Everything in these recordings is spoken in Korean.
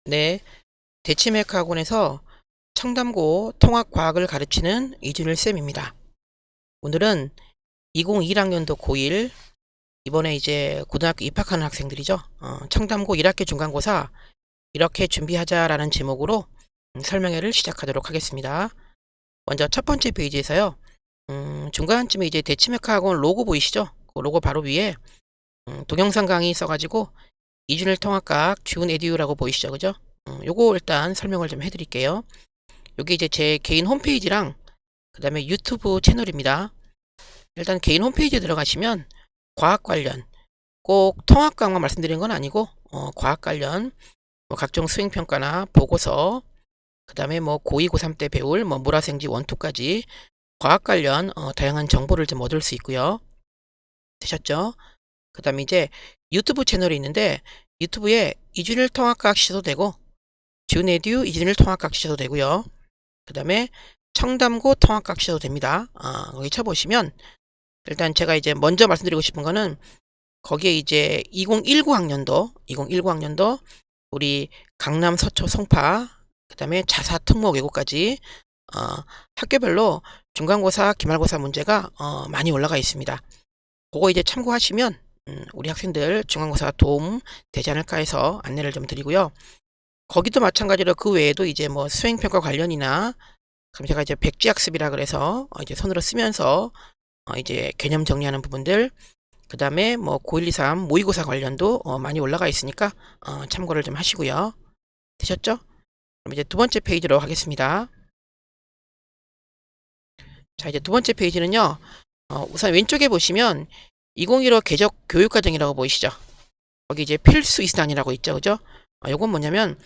네, 대치맥학원에서 청담고 통합과학을 가르치는 이준일 쌤입니다. 오늘은 2021학년도 고1, 이번에 이제 고등학교 입학하는 학생들이죠. 청담고 1학기 중간고사 이렇게 준비하자라는 제목으로 설명회를 시작하도록 하겠습니다. 먼저 첫 번째 페이지에서요. 중간쯤에 이제 대치맥학원 로고 보이시죠? 그 로고 바로 위에 동영상 강의 써가지고 이준일 통합과학 준 에듀라고 보이시죠? 그죠? 요거 일단 설명을 좀 해드릴게요. 여기 이제 제 개인 홈페이지랑 그 다음에 유튜브 채널입니다. 일단 개인 홈페이지에 들어가시면 과학 관련 꼭 통합과학만 말씀드리는 건 아니고 과학 관련 뭐 각종 수행평가나 보고서 그 다음에 뭐 고2 고3 때 배울 뭐 물화생지 1, 2까지 과학 관련 다양한 정보를 좀 얻을 수 있고요. 되셨죠? 그 다음에 이제 유튜브 채널이 있는데 유튜브에 이준일 통합과학 시도 되고 준에듀 이준일 통합과학 시도 되고요. 그 다음에 청담고 통합과학 시도 됩니다. 여기 쳐보시면 일단 제가 이제 먼저 말씀드리고 싶은 거는 거기에 이제 2019학년도 우리 강남 서초 송파 그 다음에 자사 특목 외고까지 학교별로 중간고사 기말고사 문제가 많이 올라가 있습니다. 그거 이제 참고하시면 우리 학생들 중간고사 도움 되지 않을까 해서 안내를 좀 드리고요. 거기도 마찬가지로 그 외에도 이제 뭐 수행평가 관련이나 그럼 제가 이제 백지학습이라 그래서 이제 손으로 쓰면서 이제 개념 정리하는 부분들 그 다음에 뭐 고1, 2, 3 모의고사 관련도 많이 올라가 있으니까 참고를 좀 하시고요. 되셨죠? 그럼 이제 두 번째 페이지로 가겠습니다. 자, 이제 두 번째 페이지는요. 우선 왼쪽에 보시면 2015 개적 교육과정이라고 보이시죠? 거기 이제 필수 이수단이라고 있죠. 그죠? 요건 뭐냐면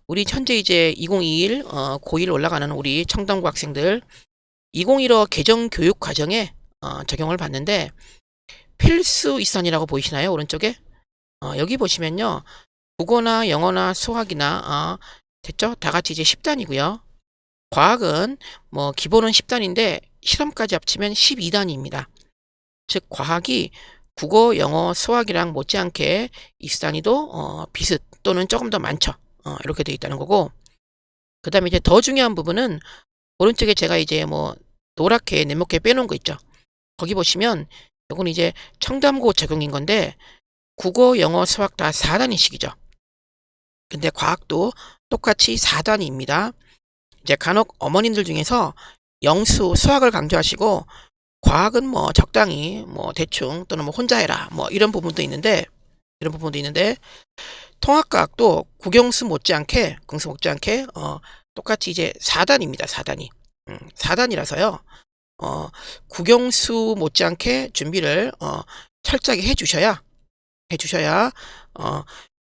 우리 현재 이제 2021 고1 올라가는 우리 청담고 학생들 2015 개정 교육 과정에 적용을 받는데 필수 이수단이라고 보이시나요? 오른쪽에? 여기 보시면요. 국어나 영어나 수학이나 됐죠? 다 같이 이제 10단이고요. 과학은 뭐 기본은 10단인데 실험까지 합치면 12단입니다. 즉 과학이 국어, 영어, 수학이랑 못지않게 이수단위도 비슷 또는 조금 더 많죠. 이렇게 되어 있다는 거고. 그 다음에 이제 더 중요한 부분은 오른쪽에 제가 이제 뭐 노랗게 네모게 빼놓은 거 있죠. 거기 보시면 이건 이제 청담고 적용인 건데 국어, 영어, 수학 다 4단위식이죠. 근데 과학도 똑같이 4단위입니다. 이제 간혹 어머님들 중에서 영수, 수학을 강조하시고 과학은 뭐 적당히 뭐 대충 또는 뭐 혼자 해라 뭐 이런 부분도 있는데 통합과학도 국영수 못지않게 똑같이 이제 4단입니다. 4단위. 4단이라서요. 국영수 못지않게 준비를 철저하게 해주셔야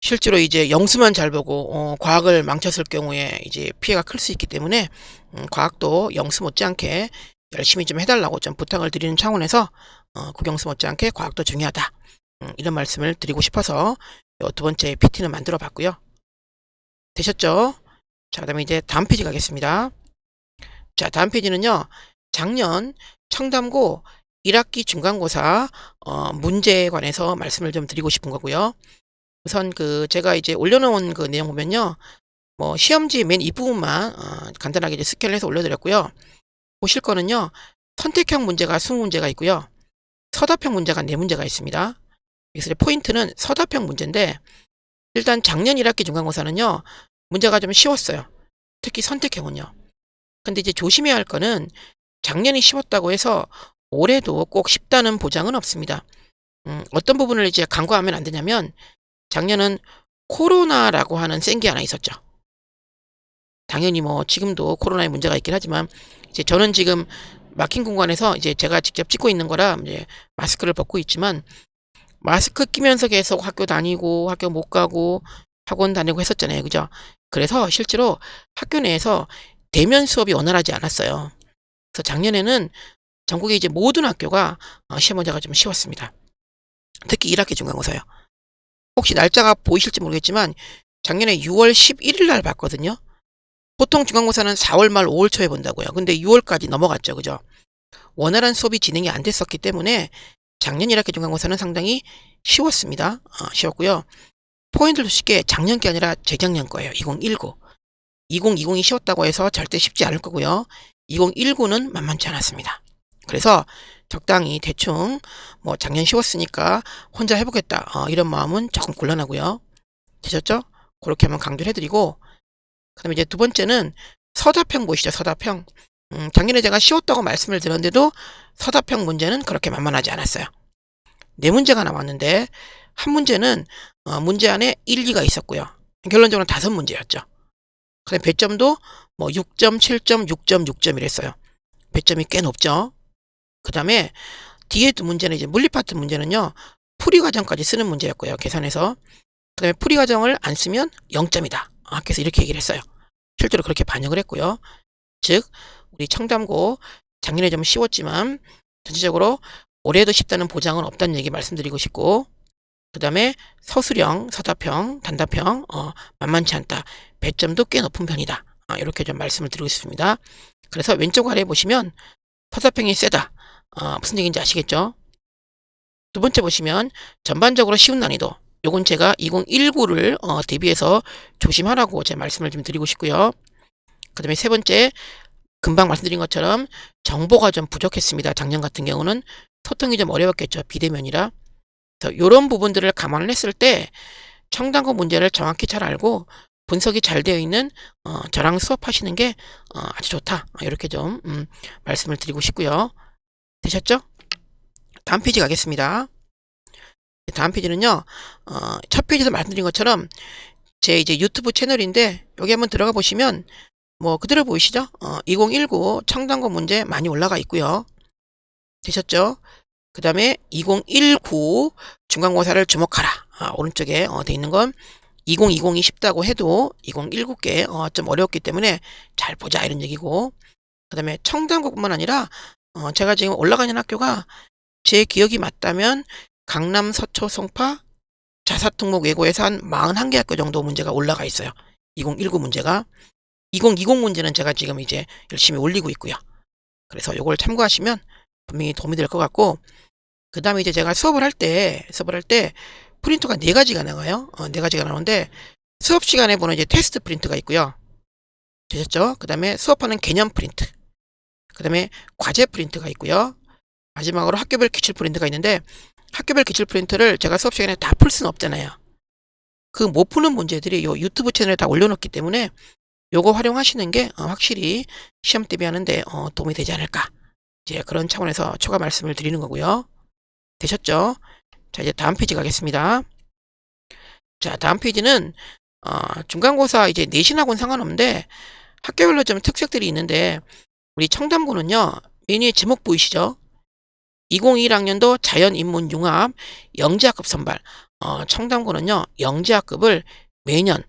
실제로 이제 영수만 잘 보고 과학을 망쳤을 경우에 이제 피해가 클 수 있기 때문에 과학도 영수 못지않게 열심히 좀 해달라고 좀 부탁을 드리는 차원에서 국영수 못지않게 과학도 중요하다. 이런 말씀을 드리고 싶어서 두 번째 PT는 만들어 봤고요. 되셨죠? 자, 그다음에 이제 다음 페이지 가겠습니다. 자, 다음 페이지는요. 작년 청담고 1학기 중간고사 문제에 관해서 말씀을 좀 드리고 싶은 거고요. 우선 그 제가 이제 올려놓은 그 내용 보면요. 뭐 시험지 맨 윗부분만 간단하게 이제 스캔을 해서 올려드렸고요. 보실 거는요. 선택형 문제가 20문제가 있고요. 서답형 문제가 4문제가 있습니다. 그래서 포인트는 서답형 문제인데 일단 작년 1학기 중간고사는요. 문제가 좀 쉬웠어요. 특히 선택형은요. 근데 이제 조심해야 할 거는 작년이 쉬웠다고 해서 올해도 꼭 쉽다는 보장은 없습니다. 어떤 부분을 이제 간과하면 안 되냐면 작년은 코로나라고 하는 센 게 하나 있었죠. 당연히 뭐 지금도 코로나에 문제가 있긴 하지만 이제 저는 지금 막힌 공간에서 이제 제가 직접 찍고 있는 거라 이제 마스크를 벗고 있지만 마스크 끼면서 계속 학교 다니고 학교 못 가고 학원 다니고 했었잖아요. 그죠? 그래서 실제로 학교 내에서 대면 수업이 원활하지 않았어요. 그래서 작년에는 전국의 이제 모든 학교가 시험 문제가 좀 쉬웠습니다. 특히 1학기 중간고사요. 혹시 날짜가 보이실지 모르겠지만 작년에 6월 11일 날 봤거든요. 보통 중간고사는 4월 말 5월 초에 본다고요. 근데 6월까지 넘어갔죠. 그죠? 원활한 수업이 진행이 안 됐었기 때문에 작년 1학기 중간고사는 상당히 쉬웠습니다. 쉬웠고요. 포인트를 쉽게 작년 게 아니라 재작년 거예요. 2019. 2020이 쉬웠다고 해서 절대 쉽지 않을 거고요. 2019는 만만치 않았습니다. 그래서 적당히 대충 뭐 작년 쉬웠으니까 혼자 해보겠다. 이런 마음은 조금 곤란하고요. 되셨죠? 그렇게 한번 강조를 해드리고, 그 다음에 이제 두 번째는 서답형 보시죠. 서답형. 작년에 제가 쉬웠다고 말씀을 드렸는데도 서답형 문제는 그렇게 만만하지 않았어요. 네 문제가 나왔는데 한 문제는 문제 안에 1, 2가 있었고요. 결론적으로 5문제였죠. 그다음 배점도 뭐 6점, 7점, 6점, 6점 이랬어요. 배점이 꽤 높죠. 그 다음에 뒤에 두 문제는 이제 물리 파트 문제는요. 풀이 과정까지 쓰는 문제였고요. 계산해서. 그 다음에 풀이 과정을 안 쓰면 0점이다. 학교에서 이렇게 얘기를 했어요. 실제로 그렇게 반영을 했고요. 즉 우리 청담고 작년에 좀 쉬웠지만 전체적으로 올해도 쉽다는 보장은 없다는 얘기 말씀드리고 싶고, 그 다음에 서술형, 서답형, 단답형 만만치 않다. 배점도 꽤 높은 편이다. 이렇게 좀 말씀을 드리고 싶습니다. 그래서 왼쪽 아래에 보시면 서답형이 세다. 무슨 얘기인지 아시겠죠? 두 번째 보시면 전반적으로 쉬운 난이도. 요건 제가 2019를 대비해서 조심하라고 제 말씀을 좀 드리고 싶고요. 그 다음에 세 번째, 금방 말씀드린 것처럼 정보가 좀 부족했습니다. 작년 같은 경우는 소통이 좀 어려웠겠죠. 비대면이라. 그래서 이런 부분들을 감안을 했을 때 청담고 문제를 정확히 잘 알고 분석이 잘 되어 있는 저랑 수업하시는 게 아주 좋다. 이렇게 좀 말씀을 드리고 싶고요. 되셨죠? 다음 페이지 가겠습니다. 다음 페이지는요. 첫 페이지에서 말씀드린 것처럼 제 이제 유튜브 채널인데 여기 한번 들어가 보시면 뭐 그대로 보이시죠? 2019 청담고 문제 많이 올라가 있고요. 되셨죠? 그 다음에 2019 중간고사를 주목하라. 오른쪽에 돼 있는 건 2020이 쉽다고 해도 2019께 좀 어려웠기 때문에 잘 보자 이런 얘기고, 그 다음에 청담고뿐만 아니라 제가 지금 올라가는 학교가 제 기억이 맞다면 강남, 서초, 송파, 자사특목 외고에서 한 41개 학교 정도 문제가 올라가 있어요. 2019 문제가. 2020 문제는 제가 지금 이제 열심히 올리고 있고요. 그래서 요걸 참고하시면 분명히 도움이 될 것 같고, 그 다음에 이제 제가 수업을 할 때 프린터가 4가지가 나와요. 4가지가 나오는데 수업 시간에 보는 이제 테스트 프린트가 있고요. 되셨죠? 그 다음에 수업하는 개념 프린트. 그 다음에 과제 프린트가 있고요. 마지막으로 학교별 기출 프린트가 있는데 학교별 기출 프린트를 제가 수업 시간에 다 풀 수는 없잖아요. 그 못 푸는 문제들이 요 유튜브 채널에 다 올려놓기 때문에 요거 활용하시는 게 확실히 시험 대비하는데 도움이 되지 않을까. 이제 그런 차원에서 추가 말씀을 드리는 거고요. 되셨죠? 자, 이제 다음 페이지 가겠습니다. 자, 다음 페이지는 중간고사 이제 내신하고는 상관없는데 학교별로 좀 특색들이 있는데 우리 청담고는요. 메인 위에 제목 보이시죠? 2021학년도 자연인문융합 영재학급 선발. 청담고는요. 영재학급을 매년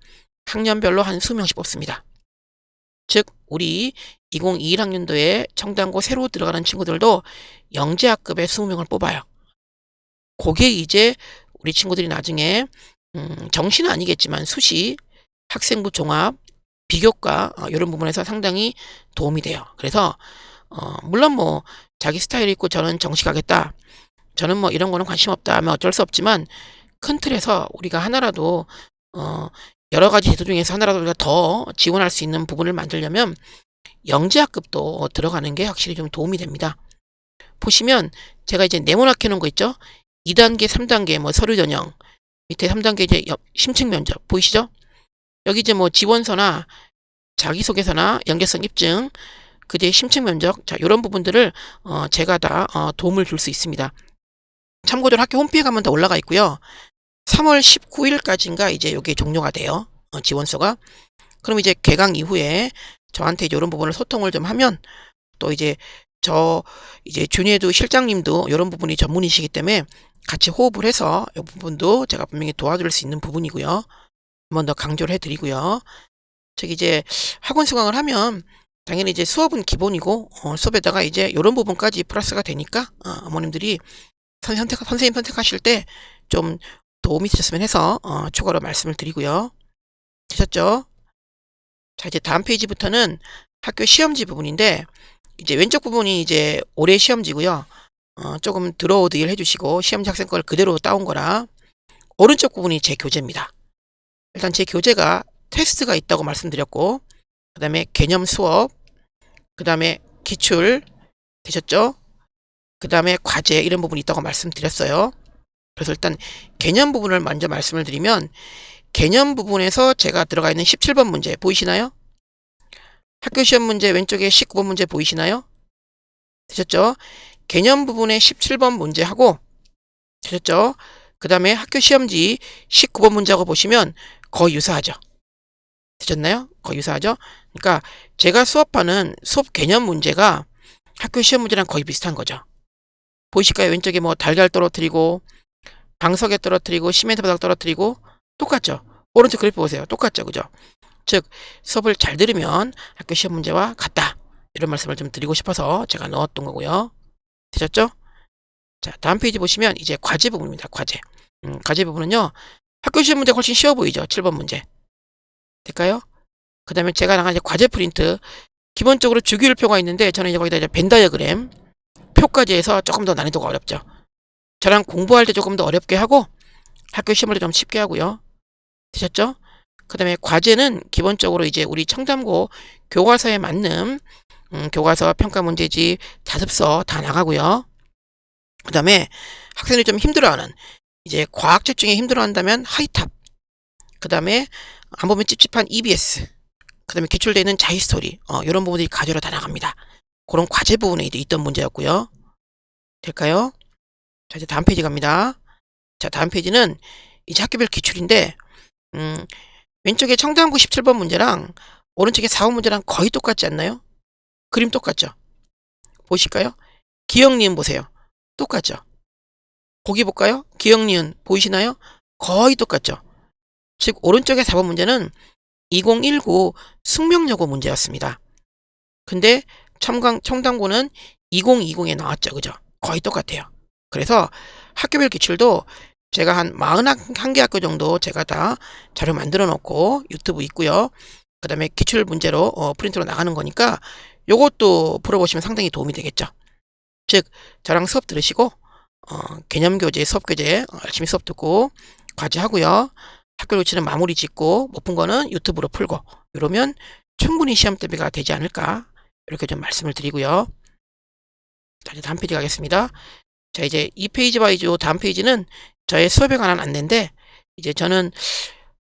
학년별로 한 20명씩 뽑습니다. 즉 우리 2021학년도에 청담고 새로 들어가는 친구들도 영재학급에 20명을 뽑아요. 그게 이제 우리 친구들이 나중에 정시는 아니겠지만 수시, 학생부 종합, 비교과 이런 부분에서 상당히 도움이 돼요. 그래서 물론 뭐 자기 스타일이 있고 저는 정시 가겠다, 저는 뭐 이런 거는 관심 없다 하면 어쩔 수 없지만 큰 틀에서 우리가 하나라도 여러 가지 제도 중에서 하나라도 우리가 더 지원할 수 있는 부분을 만들려면 영재학급도 들어가는 게 확실히 좀 도움이 됩니다. 보시면 제가 이제 네모나게 해놓은 거 있죠? 2단계, 3단계 뭐 서류 전형, 밑에 3단계 이제 심층 면접 보이시죠? 여기 이제 뭐 지원서나 자기소개서나 연계성 입증, 그 뒤에 심층 면접, 자 이런 부분들을 제가 다 도움을 줄 수 있습니다. 참고적으로 학교 홈페이지에 가면 다 올라가 있고요. 3월 19일까지인가 이제 요게 종료가 돼요. 지원서가. 그럼 이제 개강 이후에 저한테 이제 이런 부분을 소통을 좀 하면 또 이제 이제 준예도 실장님도 이런 부분이 전문이시기 때문에 같이 호흡을 해서 이 부분도 제가 분명히 도와줄 수 있는 부분이고요. 한 번 더 강조를 해드리고요. 저기 이제 학원 수강을 하면 당연히 이제 수업은 기본이고 수업에다가 이제 이런 부분까지 플러스가 되니까 어머님들이 선생님 선택하실 때 좀 도움이 되셨으면 해서 추가로 말씀을 드리고요. 되셨죠? 자, 이제 다음 페이지부터는 학교 시험지 부분인데 이제 왼쪽 부분이 이제 올해 시험지고요. 조금 드로우 딜 해주시고 시험지 학생 걸 그대로 따온 거라 오른쪽 부분이 제 교재입니다. 일단 제 교재가 테스트가 있다고 말씀드렸고, 그 다음에 개념 수업, 그 다음에 기출 되셨죠? 그 다음에 과제 이런 부분이 있다고 말씀드렸어요. 그래서 일단 개념 부분을 먼저 말씀을 드리면, 개념 부분에서 제가 들어가 있는 17번 문제 보이시나요? 학교 시험 문제 왼쪽에 19번 문제 보이시나요? 되셨죠? 개념 부분의 17번 문제하고 되셨죠? 그 다음에 학교 시험지 19번 문제하고 보시면 거의 유사하죠. 되셨나요? 거의 유사하죠? 그러니까 제가 수업하는 수업 개념 문제가 학교 시험 문제랑 거의 비슷한 거죠. 보이실까요? 왼쪽에 뭐 달걀 떨어뜨리고 방석에 떨어뜨리고 시멘트 바닥 떨어뜨리고 똑같죠? 오른쪽 그래프 보세요. 똑같죠? 그죠? 즉 수업을 잘 들으면 학교 시험 문제와 같다. 이런 말씀을 좀 드리고 싶어서 제가 넣었던 거고요. 되셨죠? 자, 다음 페이지 보시면 이제 과제 부분입니다. 과제. 과제 부분은요. 학교 시험 문제가 훨씬 쉬워 보이죠? 7번 문제. 될까요? 그 다음에 제가 나간 이제 과제 프린트. 기본적으로 주기율표가 있는데 저는 이제 거기다 이제 벤 다이어그램 표까지 해서 조금 더 난이도가 어렵죠. 저랑 공부할 때 조금 더 어렵게 하고 학교 시험을 좀 쉽게 하고요. 되셨죠? 그 다음에 과제는 기본적으로 이제 우리 청담고 교과서에 맞는 교과서 평가 문제집 자습서 다 나가고요. 그 다음에 학생들이 좀 힘들어하는 이제 과학 집중에 힘들어한다면 하이탑, 그 다음에 안 보면 찝찝한 EBS, 그 다음에 기출되어 있는 자히스토리 이런 부분들이 과제로 다 나갑니다. 그런 과제 부분에 이제 있던 문제였고요. 될까요? 자, 이제 다음 페이지 갑니다. 자, 다음 페이지는 이제 학교별 기출인데 왼쪽에 청담고 17번 문제랑 오른쪽에 4번 문제랑 거의 똑같지 않나요? 그림 똑같죠? 보실까요? 기억, 니은 보세요. 똑같죠? 보기 볼까요? 기억, 니은 보이시나요? 거의 똑같죠? 즉 오른쪽에 4번 문제는 2019 숙명여고 문제였습니다. 근데 청담고는 2020에 나왔죠. 그죠? 거의 똑같아요. 그래서 학교별 기출도 제가 한 41개 학교 정도 제가 다 자료 만들어 놓고 유튜브 있고요. 그 다음에 기출 문제로 프린트로 나가는 거니까 요것도 풀어보시면 상당히 도움이 되겠죠. 즉 저랑 수업 들으시고 개념교재, 수업교재 열심히 수업 듣고 과제하고요. 학교 교치는 마무리 짓고 못 푼 거는 유튜브로 풀고 이러면 충분히 시험 대비가 되지 않을까 이렇게 좀 말씀을 드리고요. 자, 이제 다음 페이지 가겠습니다. 자, 이제 이 페이지와 이제 다음 페이지는 저의 수업에 관한 안내인데 이제 저는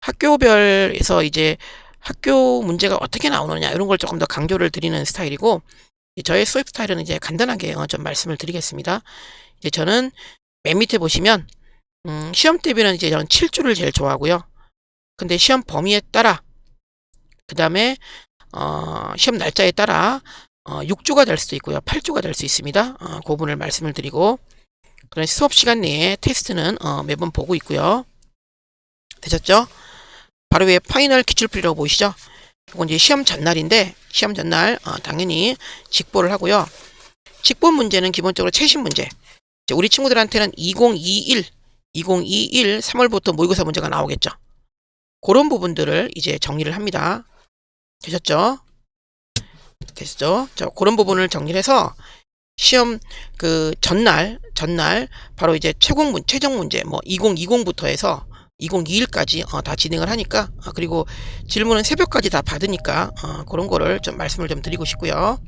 학교별에서 이제 학교 문제가 어떻게 나오느냐 이런 걸 조금 더 강조를 드리는 스타일이고 저의 수업 스타일은 이제 간단하게 좀 말씀을 드리겠습니다. 이제 저는 맨 밑에 보시면 시험 대비는 이제 저는 7주를 제일 좋아하고요. 근데 시험 범위에 따라 그 다음에 시험 날짜에 따라 6주가 될 수도 있고요. 8주가 될 수 있습니다. 그 부분을 말씀을 드리고 그런 수업 시간 내에 테스트는 매번 보고 있고요. 되셨죠? 바로 위에 파이널 기출풀이라고 보이시죠? 이건 이제 시험 전날인데 시험 전날 당연히 직보를 하고요. 직보 문제는 기본적으로 최신 문제. 우리 친구들한테는 2021 3월부터 모의고사 문제가 나오겠죠. 그런 부분들을 이제 정리를 합니다. 되셨죠? 되셨죠? 자, 그런 부분을 정리를 해서 시험 그 전날 바로 이제 최종 문제 뭐 2020부터 해서 2021까지 다 진행을 하니까 그리고 질문은 새벽까지 다 받으니까 그런 거를 좀 말씀을 좀 드리고 싶고요.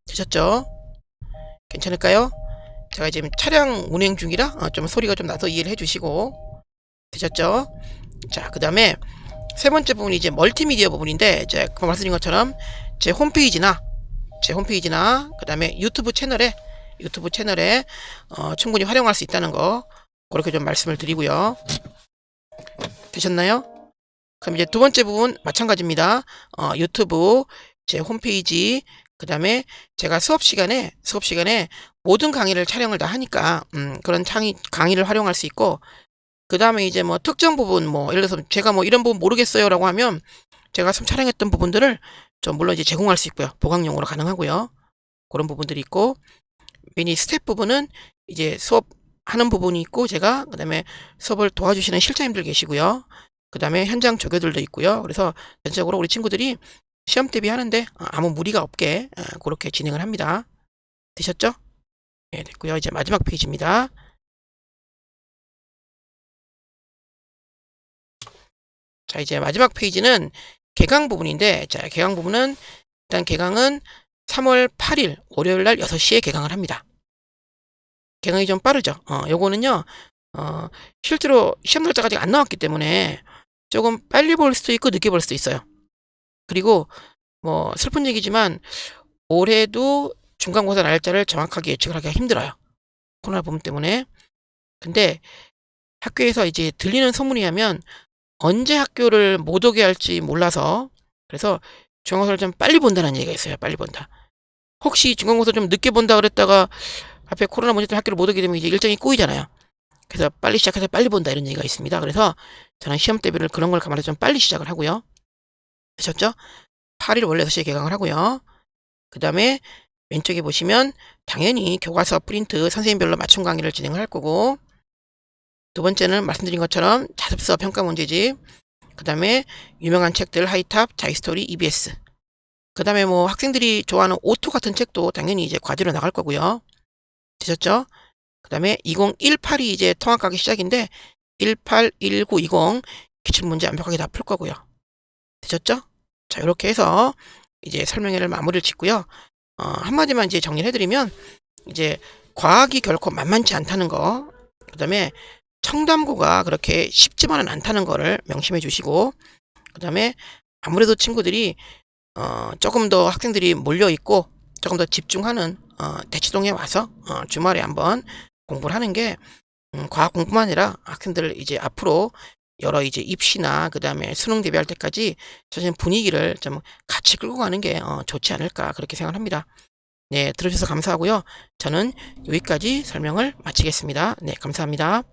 되셨죠? 괜찮을까요? 제가 지금 차량 운행 중이라 좀 소리가 좀 나서 이해를 해주시고 되셨죠? 자, 그 다음에 세 번째 부분이 이제 멀티미디어 부분인데 제가 말씀드린 것처럼 제 홈페이지나 그 다음에 유튜브 채널에 충분히 활용할 수 있다는 거 그렇게 좀 말씀을 드리고요. 되셨나요? 그럼 이제 두 번째 부분 마찬가지입니다. 유튜브 제 홈페이지 그 다음에 제가 수업 시간에 모든 강의를 촬영을 다 하니까 그런 강의를 활용할 수 있고 그 다음에 이제 뭐 특정 부분 뭐 예를 들어서 제가 뭐 이런 부분 모르겠어요 라고 하면 제가 촬영했던 부분들을 좀 물론 이제 제공할 수 있고요. 보강용으로 가능하고요. 그런 부분들이 있고 미니 스텝 부분은 이제 수업 하는 부분이 있고 제가 그 다음에 수업을 도와주시는 실장님들 계시고요. 그 다음에 현장 조교들도 있고요. 그래서 전체적으로 우리 친구들이 시험 대비하는데 아무 무리가 없게 그렇게 진행을 합니다. 되셨죠? 네, 됐고요. 이제 마지막 페이지입니다. 자, 이제 마지막 페이지는 개강 부분인데, 자, 개강 부분은, 일단 개강은 3월 8일 월요일 날 6시에 개강을 합니다. 개강이 좀 빠르죠. 요거는요, 실제로 시험 날짜가 아직 안 나왔기 때문에 조금 빨리 볼 수도 있고 늦게 볼 수도 있어요. 그리고 뭐 슬픈 얘기지만 올해도 중간고사 날짜를 정확하게 예측을 하기가 힘들어요. 코로나 부분 때문에. 근데 학교에서 이제 들리는 소문이 하면 언제 학교를 못 오게 할지 몰라서, 그래서 중간고사를 좀 빨리 본다는 얘기가 있어요. 빨리 본다. 혹시 중간고사 좀 늦게 본다 그랬다가 앞에 코로나 문제 때문에 학교를 못 오게 되면 이제 일정이 꼬이잖아요. 그래서 빨리 시작해서 빨리 본다 이런 얘기가 있습니다. 그래서 저는 시험 대비를 그런 걸 감안해서 좀 빨리 시작을 하고요. 되셨죠? 8일 원래 6시에 개강을 하고요. 그 다음에 왼쪽에 보시면 당연히 교과서 프린트 선생님별로 맞춤 강의를 진행을 할 거고, 두 번째는 말씀드린 것처럼 자습서 평가 문제집, 그 다음에 유명한 책들 하이탑, 자이스토리, EBS, 그 다음에 뭐 학생들이 좋아하는 오토 같은 책도 당연히 이제 과제로 나갈 거고요. 되셨죠? 그 다음에 2018이 이제 통합 가기 시작인데 18, 19, 20 기출문제 완벽하게 다 풀 거고요. 되셨죠? 자, 이렇게 해서 이제 설명회를 마무리를 짓고요. 한마디만 이제 정리를 해드리면, 이제 과학이 결코 만만치 않다는 거, 그 다음에 청담고가 그렇게 쉽지만은 않다는 거를 명심해 주시고, 그 다음에 아무래도 친구들이 조금 더 학생들이 몰려 있고 조금 더 집중하는 대치동에 와서 주말에 한번 공부를 하는 게 과학 공부만 아니라 학생들 이제 앞으로 여러 이제 입시나 그 다음에 수능 대비할 때까지 사실 분위기를 좀 같이 끌고 가는 게 좋지 않을까 그렇게 생각합니다. 네, 들어주셔서 감사하고요. 저는 여기까지 설명을 마치겠습니다. 네, 감사합니다.